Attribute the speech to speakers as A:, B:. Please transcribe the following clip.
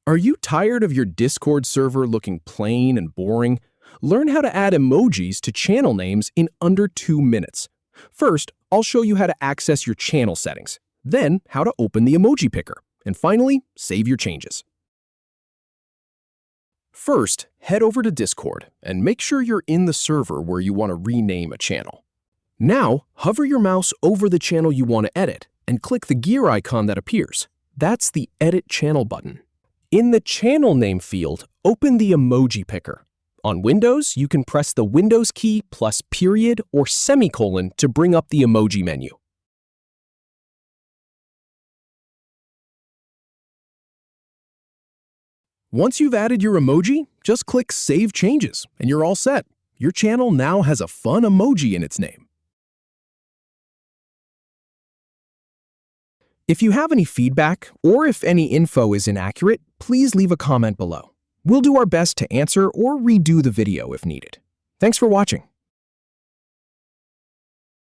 A: Are you tired of your Discord server looking plain and boring? Learn how to add emojis to channel names in under 2 minutes. First, I'll show you how to access your channel settings, then how to open the emoji picker, and finally, save your changes. First, head over to Discord and make sure you're in the server where you want to rename a channel. Now, hover your mouse over the channel you want to edit and click the gear icon that appears. That's the Edit Channel button. In the channel name field, open the emoji picker. On Windows, you can press the Windows key plus period or semicolon to bring up the emoji menu. Once you've added your emoji, just click Save Changes and you're all set. Your channel now has a fun emoji in its name. If you have any feedback or if any info is inaccurate, please leave a comment below. We'll do our best to answer or redo the video if needed. Thanks for watching.